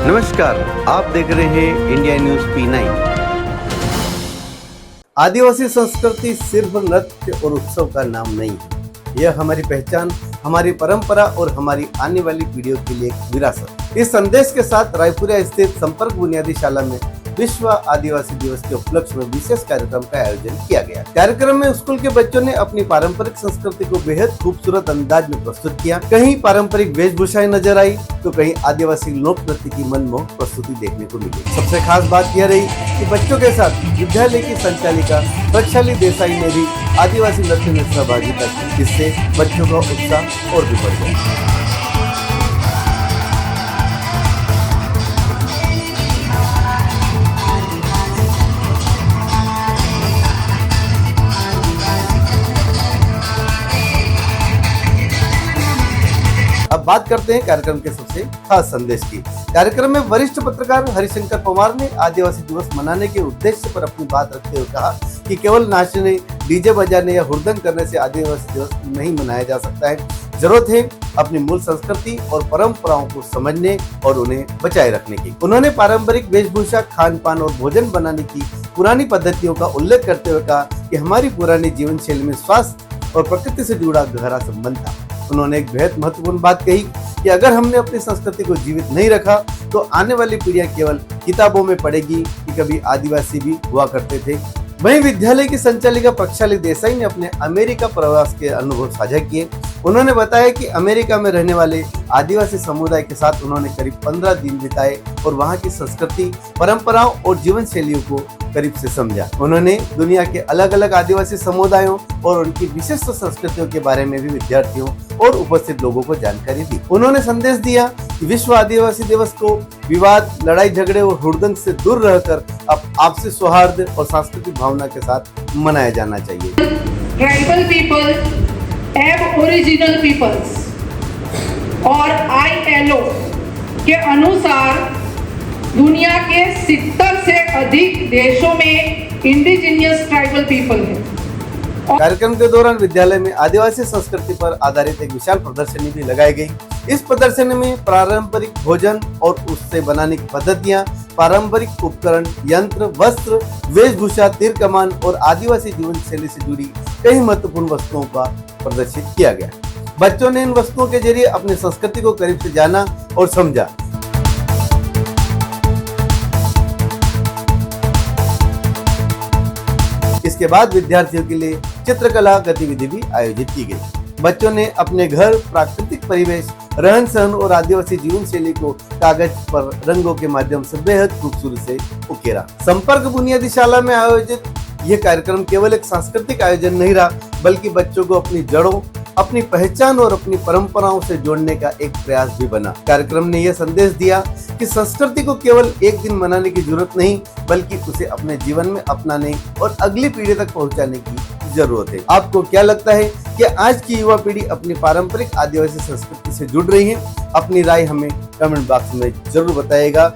नमस्कार, आप देख रहे हैं इंडिया न्यूज P9। आदिवासी संस्कृति सिर्फ नृत्य और उत्सव का नाम नहीं है, यह हमारी पहचान, हमारी परंपरा और हमारी आने वाली पीढ़ियों के लिए एक विरासत। इस संदेश के साथ रायपुर स्थित संपर्क बुनियादी शाला में विश्व आदिवासी दिवस के उपलक्ष्य में विशेष कार्यक्रम का आयोजन किया गया। कार्यक्रम में स्कूल के बच्चों ने अपनी पारंपरिक संस्कृति को बेहद खूबसूरत अंदाज में प्रस्तुत किया। कहीं पारंपरिक वेशभूषाएं नजर आई तो कहीं आदिवासी लोक नृत्य की मनमोहक प्रस्तुति देखने को मिली। सबसे खास बात यह रही कि बच्चों के साथ विद्यालय की संचालिका प्रक्षाली देसाई ने भी आदिवासी नृत्य में सहभागिता की, जिससे बच्चों का उत्साह और भी बढ़ गया। अब बात करते हैं कार्यक्रम के सबसे खास संदेश की। कार्यक्रम में वरिष्ठ पत्रकार हरिशंकर पवार ने आदिवासी दिवस मनाने के उद्देश्य पर अपनी बात रखते हुए कहा कि केवल नाचने, डीजे बजाने या हुड़दंग करने से आदिवासी दिवस नहीं मनाया जा सकता है। जरूरत है अपनी मूल संस्कृति और परंपराओं को समझने और उन्हें बचाए रखने की। उन्होंने पारंपरिक वेशभूषा, खान पान और भोजन बनाने की पुरानी पद्धतियों का उल्लेख करते हुए कहा कि हमारी पुरानी जीवन शैली में स्वास्थ्य और प्रकृति से जुड़ा गहरा संबंध था। उन्होंने एक बेहद महत्वपूर्ण बात कही कि अगर हमने अपनी संस्कृति को जीवित नहीं रखा तो आने वाली पीढ़ियां केवल किताबों में पढ़ेगी कि कभी आदिवासी भी हुआ करते थे। वहीं विद्यालय की संचालिका प्रक्षाली देसाई ने अपने अमेरिका प्रवास के अनुभव साझा किए। उन्होंने बताया कि अमेरिका में रहने वाले आदिवासी समुदाय के साथ उन्होंने करीब 15 दिन बिताए और वहां की संस्कृति, परंपराओं और जीवन शैलियों को करीब से समझा। उन्होंने दुनिया के अलग अलग आदिवासी समुदायों और उनकी विशिष्ट संस्कृतियों के बारे में भी विद्यार्थियों और उपस्थित लोगों को जानकारी दी। उन्होंने संदेश दिया कि विश्व आदिवासी दिवस को विवाद, लड़ाई झगड़े और हुड़दंग से दूर रहकर आपसी सौहार्द और सांस्कृतिक भावना के साथ मनाया जाना चाहिए। ट्राइबल पीपल, एबओरिजिनल पीपल्स और ILO के अनुसार दुनिया के 70 से अधिक देशों में इंडिजिनियस ट्राइबल पीपल है। कार्यक्रम के दौरान विद्यालय में आदिवासी संस्कृति पर आधारित एक विशाल प्रदर्शनी भी लगाई गई। इस प्रदर्शनी में पारंपरिक भोजन और उससे बनाने की पद्धतियां, पारंपरिक उपकरण, यंत्र, वस्त्र, वेशभूषा, तीर कमान और आदिवासी जीवन शैली से जुड़ी कई महत्वपूर्ण वस्तुओं का प्रदर्शित किया गया। बच्चों ने इन वस्तुओं के जरिए अपनी संस्कृति को करीब से जाना और समझा। इसके बाद विद्यार्थियों के लिए चित्रकला गतिविधि भी आयोजित की गई। बच्चों ने अपने घर, प्राकृतिक परिवेश, रहन सहन और आदिवासी जीवन शैली को कागज पर रंगों के माध्यम से बेहद खूबसूरती से उकेरा। संपर्क बुनियादी शाला में आयोजित यह कार्यक्रम केवल एक सांस्कृतिक आयोजन नहीं रहा, बल्कि बच्चों को अपनी जड़ों, अपनी पहचान और अपनी परंपराओं से जोड़ने का एक प्रयास भी बना। कार्यक्रम ने यह संदेश दिया कि संस्कृति को केवल एक दिन मनाने की जरूरत नहीं, बल्कि उसे अपने जीवन में अपनाने और अगली पीढ़ी तक पहुंचाने की जरूरत है। आपको क्या लगता है कि आज की युवा पीढ़ी अपनी पारंपरिक आदिवासी संस्कृति से जुड़ रही है? अपनी राय हमें कमेंट बॉक्स में जरूर बताइएगा।